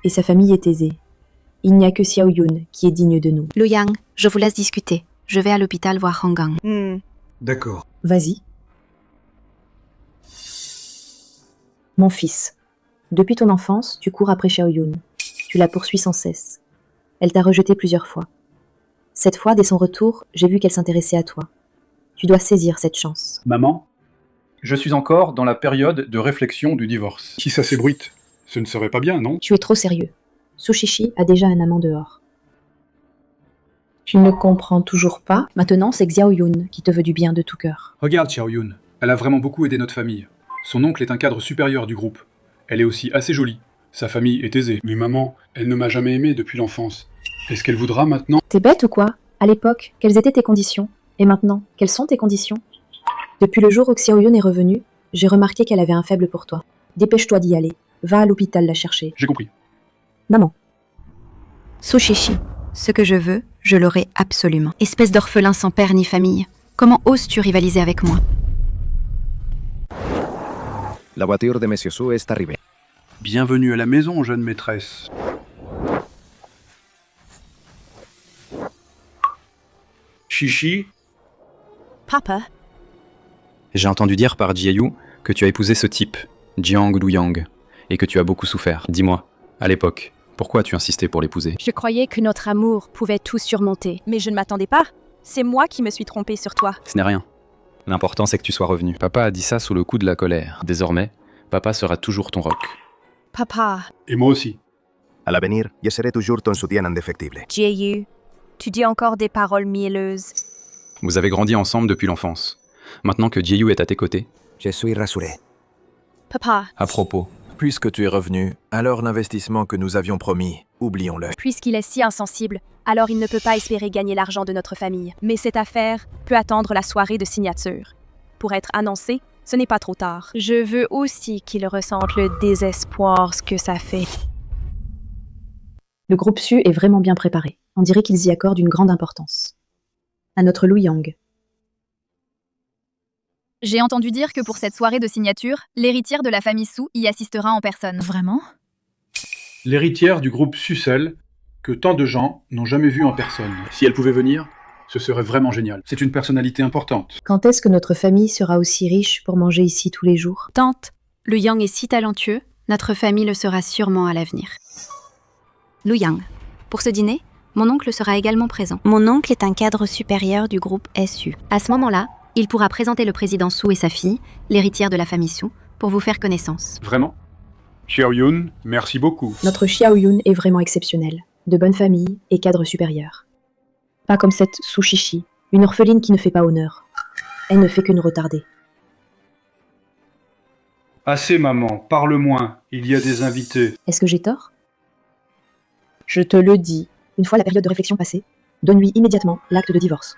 et sa famille est aisée. Il n'y a que Xiaoyun qui est digne de nous. Luyang, je vous laisse discuter. Je vais à l'hôpital voir Honggang. D'accord. Vas-y. Mon fils, depuis ton enfance, tu cours après Xiaoyun. Tu la poursuis sans cesse. Elle t'a rejeté plusieurs fois. Cette fois, dès son retour, j'ai vu qu'elle s'intéressait à toi. Tu dois saisir cette chance. Maman, je suis encore dans la période de réflexion du divorce. Si ça s'ébruite, ce ne serait pas bien, non? Tu es trop sérieux. Su Shishi a déjà un amant dehors. Tu ne comprends toujours pas? Maintenant, c'est Xiaoyun qui te veut du bien de tout cœur. Regarde Xiaoyun, elle a vraiment beaucoup aidé notre famille. Son oncle est un cadre supérieur du groupe. Elle est aussi assez jolie. Sa famille est aisée. Mais maman, elle ne m'a jamais aimé depuis l'enfance. Est-ce qu'elle voudra maintenant? T'es bête ou quoi? À l'époque, quelles étaient tes conditions? Et maintenant, quelles sont tes conditions? Depuis le jour où Xiaoyun est revenue, j'ai remarqué qu'elle avait un faible pour toi. Dépêche-toi d'y aller. Va à l'hôpital la chercher. J'ai compris. Maman. Su Shishi, ce que je veux, je l'aurai absolument. Espèce d'orphelin sans père ni famille. Comment oses-tu rivaliser avec moi? La voiture de Monsieur Su est arrivée. Bienvenue à la maison, jeune maîtresse. Chichi, Papa, J'ai entendu dire par Jiayu que tu as épousé ce type, Jiang Luyang, et que tu as beaucoup souffert. Dis-moi, à l'époque, pourquoi as-tu insisté pour l'épouser? je croyais que notre amour pouvait tout surmonter, mais je ne m'attendais pas. C'est moi qui me suis trompée sur toi. Ce n'est rien. L'important c'est que tu sois revenu. Papa a dit ça sous le coup de la colère. Désormais, papa sera toujours ton roc. Papa, et moi aussi. À l'avenir, je serai toujours ton soutien indéfectible. Jiayu, tu dis encore des paroles mielleuses. Vous avez grandi ensemble depuis l'enfance. Maintenant que Jiayu est à tes côtés, Je suis rassuré. Papa, À propos, puisque tu es revenu, alors l'investissement que nous avions promis, oublions-le. puisqu'il est si insensible, alors il ne peut pas espérer gagner l'argent de notre famille. Mais cette affaire peut attendre la soirée de signature. Pour être annoncé, ce n'est pas trop tard. Je veux aussi qu'il ressente le désespoir que ça fait. Le groupe Su est vraiment bien préparé. On dirait qu'ils y accordent une grande importance. À notre Luyang. J'ai entendu dire que pour cette soirée de signature, l'héritière de la famille Su y assistera en personne. Vraiment? L'héritière du groupe Sucel, que tant de gens n'ont jamais vue en personne. Si elle pouvait venir, ce serait vraiment génial. C'est une personnalité importante. Quand est-ce que notre famille sera aussi riche pour manger ici tous les jours? Tante, Luyang est si talentueux, notre famille le sera sûrement à l'avenir. Luyang, pour ce dîner, mon oncle sera également présent. Mon oncle est un cadre supérieur du groupe SU. À ce moment-là, il pourra présenter le président Su et sa fille, l'héritière de la famille Su, pour vous faire connaissance. Vraiment? Xiaoyun, merci beaucoup. Notre Xiaoyun est vraiment exceptionnel, de bonne famille et cadre supérieur. Pas comme cette Su-Chichi, une orpheline qui ne fait pas honneur. Elle ne fait que nous retarder. Assez, maman, parle moins. Il y a des invités. Est-ce que j'ai tort? Je te le dis, une fois la période de réflexion passée, donne-lui immédiatement l'acte de divorce.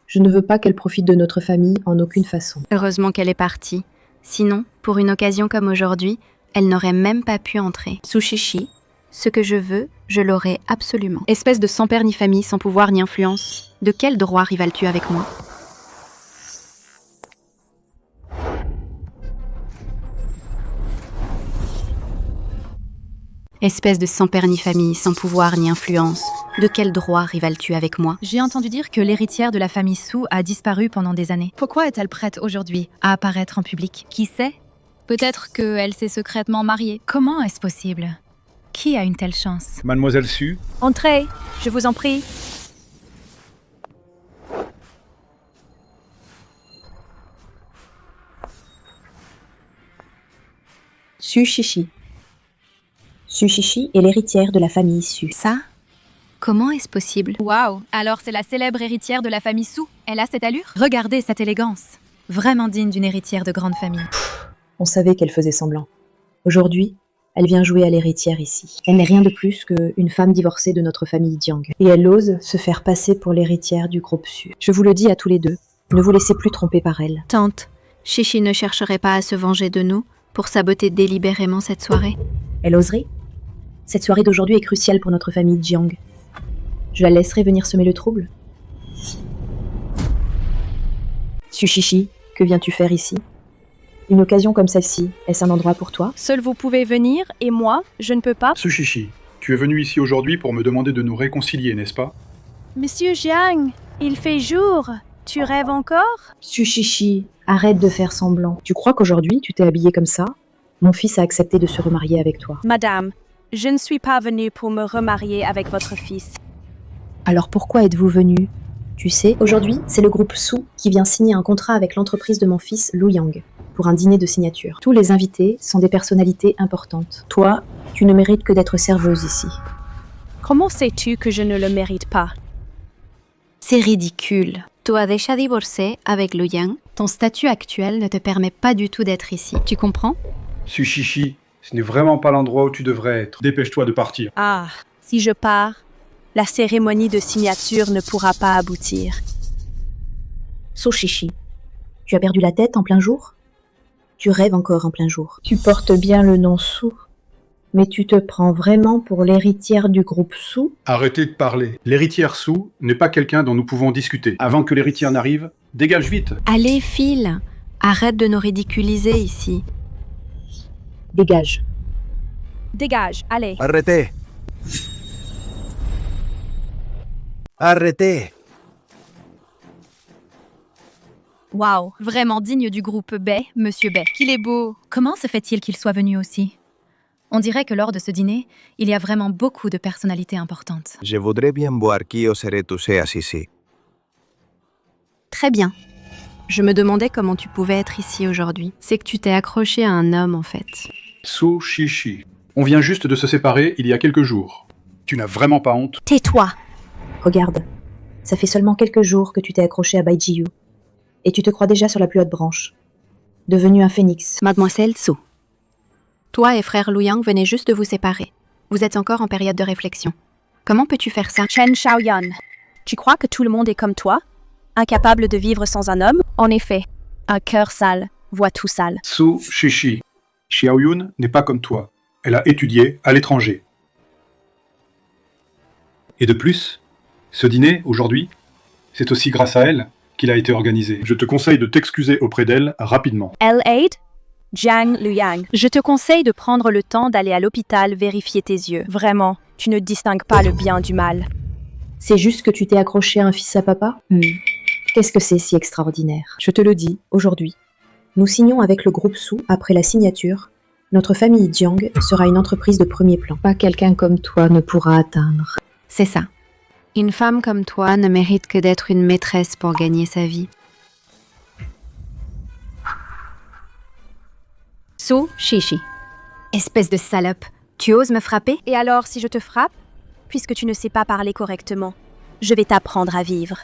Je ne veux pas qu'elle profite de notre famille en aucune façon. Heureusement qu'elle est partie. Sinon, pour une occasion comme aujourd'hui, elle n'aurait même pas pu entrer. Su-Chichi, ce que je veux, je l'aurai absolument. Espèce de sans père ni famille, sans pouvoir ni influence, de quel droit rivales-tu avec moi? Espèce de sans père ni famille, sans pouvoir ni influence, de quel droit rivales-tu avec moi? J'ai entendu dire que l'héritière de la famille Su a disparu pendant des années. Pourquoi est-elle prête aujourd'hui à apparaître en public? Qui sait? Peut-être qu'elle s'est secrètement mariée. Comment est-ce possible? Qui a une telle chance? Mademoiselle Su, Entrez, je vous en prie. Su-Chichi. Su-Chichi est l'héritière de la famille Su. Ça? Comment est-ce possible? Waouh! Alors c'est la célèbre héritière de la famille Su. Elle a cette allure? Regardez cette élégance. Vraiment digne d'une héritière de grande famille. On savait qu'elle faisait semblant. Aujourd'hui, elle vient jouer à l'héritière ici. Elle n'est rien de plus qu'une femme divorcée de notre famille Jiang. Et elle ose se faire passer pour l'héritière du groupe Su. Je vous le dis à tous les deux, ne vous laissez plus tromper par elle. Tante, Chichi ne chercherait pas à se venger de nous pour saboter délibérément cette soirée? Elle oserait? Cette soirée d'aujourd'hui est cruciale pour notre famille Jiang. Je la laisserai venir semer le trouble? Su-Chichi, que viens-tu faire ici? Une occasion comme celle-ci, est-ce un endroit pour toi? Seul vous pouvez venir, et moi, je ne peux pas. Su-Chichi, tu es venu ici aujourd'hui pour me demander de nous réconcilier, n'est-ce pas? Monsieur Jiang, il fait jour. Tu rêves encore? Su-Chichi, arrête de faire semblant. Tu crois qu'aujourd'hui, tu t'es habillée comme ça? Mon fils a accepté de se remarier avec toi. Madame, je ne suis pas venue pour me remarier avec votre fils. Alors pourquoi êtes-vous venue? Tu sais, aujourd'hui, c'est le groupe Su qui vient signer un contrat avec l'entreprise de mon fils Luyang pour un dîner de signature. Tous les invités sont des personnalités importantes. Toi, tu ne mérites que d'être serveuse ici. Comment sais-tu que je ne le mérite pas? C'est ridicule. Tu as déjà divorcé avec Luyang. Ton statut actuel ne te permet pas du tout d'être ici. Tu comprends? Su-Chichi, ce n'est vraiment pas l'endroit où tu devrais être. Dépêche-toi de partir. Ah, si je pars, la cérémonie de signature ne pourra pas aboutir. Su-Chichi, tu as perdu la tête en plein jour? Tu rêves encore en plein jour. Tu portes bien le nom Su. Mais tu te prends vraiment pour l'héritière du groupe Su? Arrêtez de parler. L'héritière Su n'est pas quelqu'un dont nous pouvons discuter. Avant que l'héritière n'arrive, dégage vite. Allez, file. Arrête de nous ridiculiser ici. Dégage. Dégage, allez. Arrêtez. Arrêtez. Waouh, vraiment digne du groupe Bay, Monsieur Bay. Qu'il est beau. Comment se fait-il qu'il soit venu aussi? On dirait que lors de ce dîner, il y a vraiment beaucoup de personnalités importantes. Je voudrais bien voir qui oserait toucher à Sissi. Très bien. Je me demandais comment tu pouvais être ici aujourd'hui. C'est que tu t'es accroché à un homme, en fait. Su Shishi. On vient juste de se séparer il y a quelques jours. Tu n'as vraiment pas honte? Tais-toi! Regarde, ça fait seulement quelques jours que tu t'es accroché à Bai Jiyu. Et tu te crois déjà sur la plus haute branche. Devenu un phénix. Mademoiselle Su. Toi et frère Luoyang venez juste de vous séparer. Vous êtes encore en période de réflexion. Comment peux-tu faire ça? Chen Shaoyan, tu crois que tout le monde est comme toi? Incapable de vivre sans un homme? En effet, un cœur sale voit tout sale. Su Shishi. Xiaoyun n'est pas comme toi. Elle a étudié à l'étranger. Et de plus, ce dîner, aujourd'hui, c'est aussi grâce à elle qu'il a été organisé. Je te conseille de t'excuser auprès d'elle rapidement. L-Aid, Jiang Luyang, je te conseille de prendre le temps d'aller à l'hôpital vérifier tes yeux. Vraiment, tu ne distingues pas le bien du mal. C'est juste que tu t'es accroché à un fils à papa? Qu'est-ce que c'est si extraordinaire? Je te le dis, aujourd'hui. Nous signons avec le groupe Su après la signature. Notre famille Jiang sera une entreprise de premier plan. Pas quelqu'un comme toi ne pourra atteindre. C'est ça. Une femme comme toi ne mérite que d'être une maîtresse pour gagner sa vie. Su Shishi. Espèce de salope. Tu oses me frapper? Et alors, si je te frappe, puisque tu ne sais pas parler correctement, je vais t'apprendre à vivre.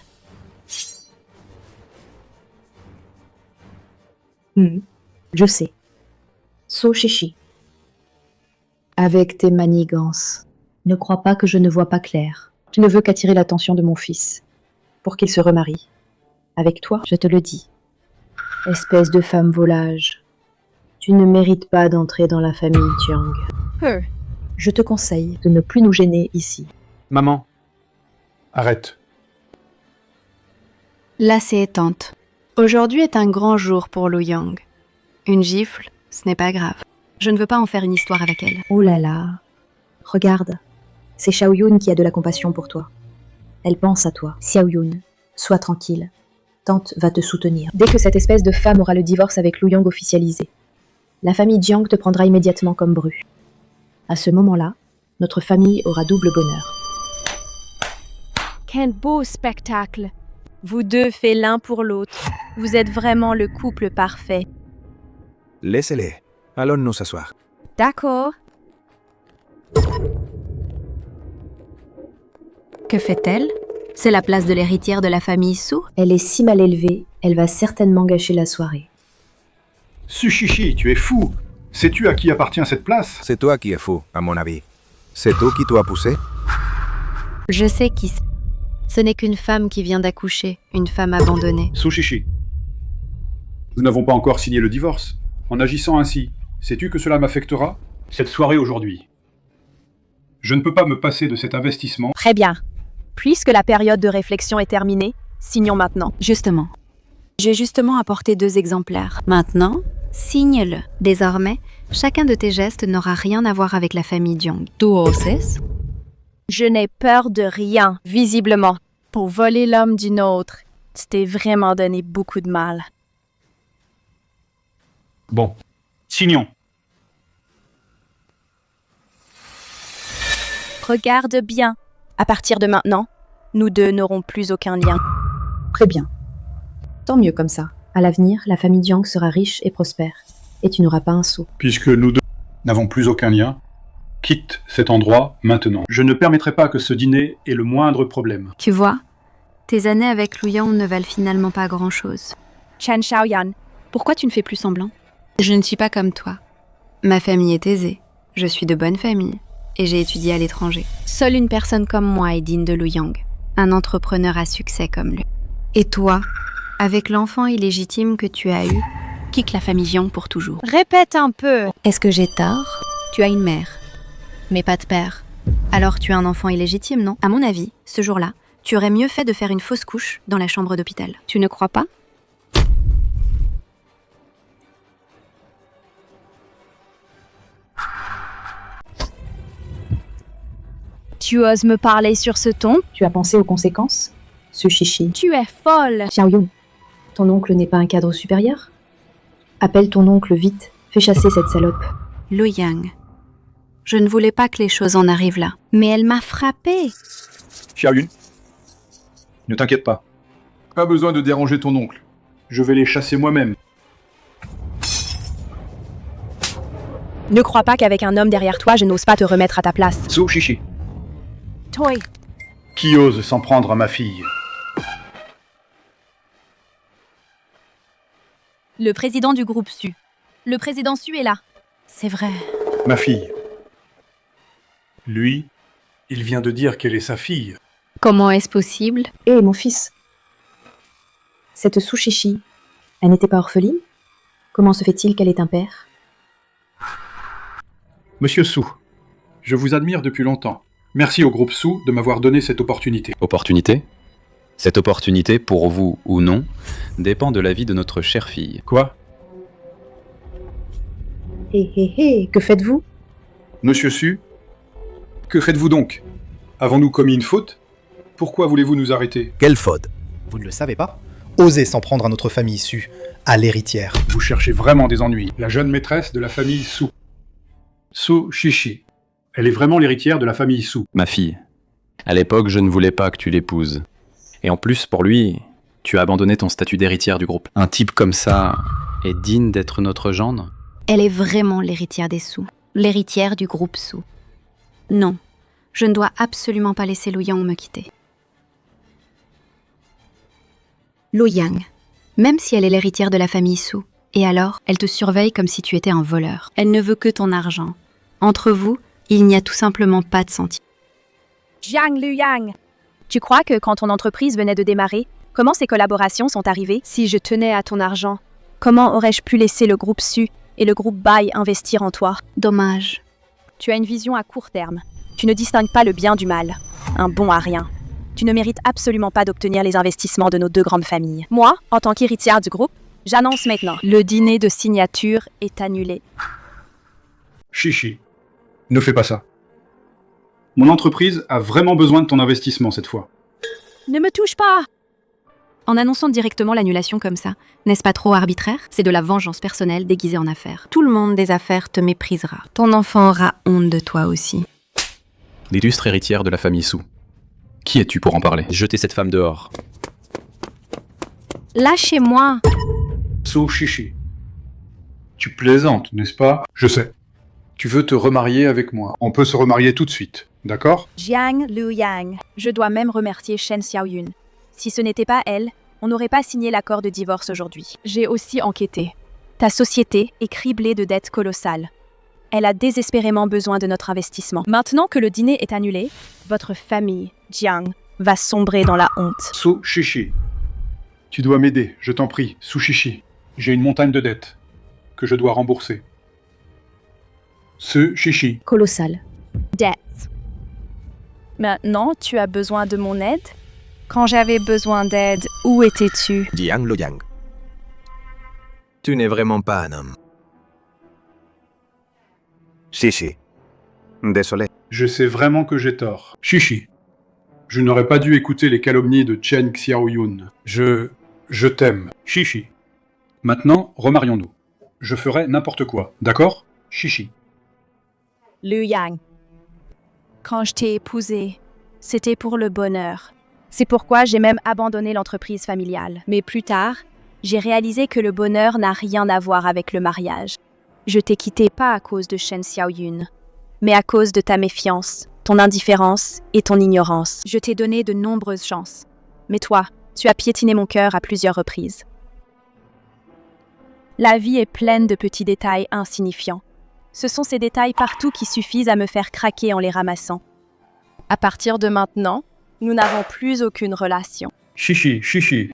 Je sais. Su Shishi. Avec tes manigances. Ne crois pas que je ne vois pas clair. Je ne veux qu'attirer l'attention de mon fils, pour qu'il se remarie. Avec toi, je te le dis. Espèce de femme volage. Tu ne mérites pas d'entrer dans la famille Jiang. Je te conseille de ne plus nous gêner ici. Maman, arrête. Là, c'est étante. Aujourd'hui est un grand jour pour Luoyang. Une gifle, ce n'est pas grave. Je ne veux pas en faire une histoire avec elle. Oh là là. Regarde, c'est Xiaoyun qui a de la compassion pour toi. Elle pense à toi. Xiaoyun, sois tranquille. Tante va te soutenir. Dès que cette espèce de femme aura le divorce avec Luoyang officialisé, la famille Jiang te prendra immédiatement comme bru. À ce moment-là, notre famille aura double bonheur. Quel beau spectacle! Vous deux faits l'un pour l'autre. Vous êtes vraiment le couple parfait. Laissez-les. Allons nous asseoir. D'accord. Que fait-elle? C'est la place de l'héritière de la famille Su? Elle est si mal élevée, elle va certainement gâcher la soirée. Su Shishi, tu es fou! Sais-tu à qui appartient cette place? C'est toi qui es fou, à mon avis. C'est toi qui t'as poussé? Je sais qui c'est. Ce n'est qu'une femme qui vient d'accoucher, une femme abandonnée. Su Shishi. Nous n'avons pas encore signé le divorce. En agissant ainsi, sais-tu que cela m'affectera? Cette soirée aujourd'hui. Je ne peux pas me passer de cet investissement. Très bien. Puisque la période de réflexion est terminée, signons maintenant. Justement. J'ai justement apporté 2 exemplaires. Maintenant, signe-le. Désormais, chacun de tes gestes n'aura rien à voir avec la famille Jiang. Tu oses? Je n'ai peur de rien, visiblement. Pour voler l'homme d'une autre, tu t'es vraiment donné beaucoup de mal. Bon, signons. Regarde bien. À partir de maintenant, nous deux n'aurons plus aucun lien. Très bien. Tant mieux comme ça. À l'avenir, la famille Jiang sera riche et prospère. Et tu n'auras pas un sou. Puisque nous deux n'avons plus aucun lien, quitte cet endroit maintenant. Je ne permettrai pas que ce dîner ait le moindre problème. Tu vois, tes années avec Luoyang ne valent finalement pas grand-chose. Chen Shaoyan, pourquoi tu ne fais plus semblant? Je ne suis pas comme toi. Ma famille est aisée. Je suis de bonne famille. Et j'ai étudié à l'étranger. Seule une personne comme moi est digne de Luoyang. Un entrepreneur à succès comme lui. Et toi, avec l'enfant illégitime que tu as eu, quitte la famille Jiang pour toujours. Répète un peu. Est-ce que j'ai tort? Tu as une mère, Mais pas de père. Alors tu es un enfant illégitime, non? À mon avis, ce jour-là, tu aurais mieux fait de faire une fausse couche dans la chambre d'hôpital. Tu ne crois pas? Tu oses me parler sur ce ton? Tu as pensé aux conséquences? Ce chichi. Tu es folle! Xiaoyun, ton oncle n'est pas un cadre supérieur? Appelle ton oncle vite, fais chasser cette salope. Lu Yang, je ne voulais pas que les choses en arrivent là. Mais elle m'a frappée. Xiaoyun, ne t'inquiète pas. Pas besoin de déranger ton oncle. Je vais les chasser moi-même. Ne crois pas qu'avec un homme derrière toi, je n'ose pas te remettre à ta place. Su Shishi. Toi. Qui ose s'en prendre à ma fille? Le président du groupe Su. Le président Su est là. C'est vrai. Ma fille. Lui, il vient de dire qu'elle est sa fille. Comment est-ce possible? Hé, mon fils. Cette Su-Chichi, elle n'était pas orpheline? Comment se fait-il qu'elle ait un père? Monsieur Su, je vous admire depuis longtemps. Merci au groupe Su de m'avoir donné cette opportunité. Opportunité? Cette opportunité, pour vous ou non, dépend de la vie de notre chère fille. Quoi? Hé, que faites-vous? Monsieur Su, que faites-vous donc? Avons-nous commis une faute? Pourquoi voulez-vous nous arrêter? Quelle faute? Vous ne le savez pas? Osez s'en prendre à notre famille Su, à l'héritière. Vous cherchez vraiment des ennuis. La jeune maîtresse de la famille Su. Su Shishi. Elle est vraiment l'héritière de la famille Su. Ma fille, à l'époque, je ne voulais pas que tu l'épouses. Et en plus, pour lui, tu as abandonné ton statut d'héritière du groupe. Un type comme ça est digne d'être notre gendre? Elle est vraiment l'héritière des Su. L'héritière du groupe Su. Non, je ne dois absolument pas laisser Lu Yang me quitter. Lu Yang, même si elle est l'héritière de la famille Su, et alors, elle te surveille comme si tu étais un voleur. Elle ne veut que ton argent. Entre vous, il n'y a tout simplement pas de sentiment. Jiang Lu Yang, tu crois que quand ton entreprise venait de démarrer, comment ces collaborations sont arrivées? Si je tenais à ton argent, comment aurais-je pu laisser le groupe Su et le groupe Bai investir en toi? Dommage. Tu as une vision à court terme. Tu ne distingues pas le bien du mal. Un bon à rien. Tu ne mérites absolument pas d'obtenir les investissements de nos deux grandes familles. Moi, en tant qu'héritière du groupe, j'annonce maintenant. Le dîner de signature est annulé. Chichi, ne fais pas ça. Mon entreprise a vraiment besoin de ton investissement cette fois. Ne me touche pas! En annonçant directement l'annulation comme ça, n'est-ce pas trop arbitraire? C'est de la vengeance personnelle déguisée en affaires. Tout le monde des affaires te méprisera. Ton enfant aura honte de toi aussi. L'illustre héritière de la famille Su. Qui es-tu pour en parler? Jetez cette femme dehors. Lâchez-moi! Su Shishi. Tu plaisantes, n'est-ce pas? Je sais. Tu veux te remarier avec moi. On peut se remarier tout de suite, d'accord? Jiang Lu Yang. Je dois même remercier Shen Xiaoyun. Si ce n'était pas elle, on n'aurait pas signé l'accord de divorce aujourd'hui. J'ai aussi enquêté. Ta société est criblée de dettes colossales. Elle a désespérément besoin de notre investissement. Maintenant que le dîner est annulé, votre famille, Jiang, va sombrer dans la honte. Su Shishi. Tu dois m'aider, je t'en prie, Su Shishi. J'ai une montagne de dettes que je dois rembourser. Su Shishi. Colossal. Dettes. Maintenant, tu as besoin de mon aide? Quand j'avais besoin d'aide, où étais-tu? Jiang Lu Yang. Tu n'es vraiment pas un homme. Shishi. Désolé. Je sais vraiment que j'ai tort. Shishi. Je n'aurais pas dû écouter les calomnies de Chen Xiaoyun. Je t'aime. Shishi. Maintenant, remarions-nous. Je ferai n'importe quoi, d'accord? Shishi. Lu Yang. Quand je t'ai épousée, c'était pour le bonheur. C'est pourquoi j'ai même abandonné l'entreprise familiale. Mais plus tard, j'ai réalisé que le bonheur n'a rien à voir avec le mariage. Je t'ai quitté pas à cause de Shen Xiaoyun, mais à cause de ta méfiance, ton indifférence et ton ignorance. Je t'ai donné de nombreuses chances. Mais toi, tu as piétiné mon cœur à plusieurs reprises. La vie est pleine de petits détails insignifiants. Ce sont ces détails partout qui suffisent à me faire craquer en les ramassant. À partir de maintenant, nous n'avons plus aucune relation. Shishi, Shishi.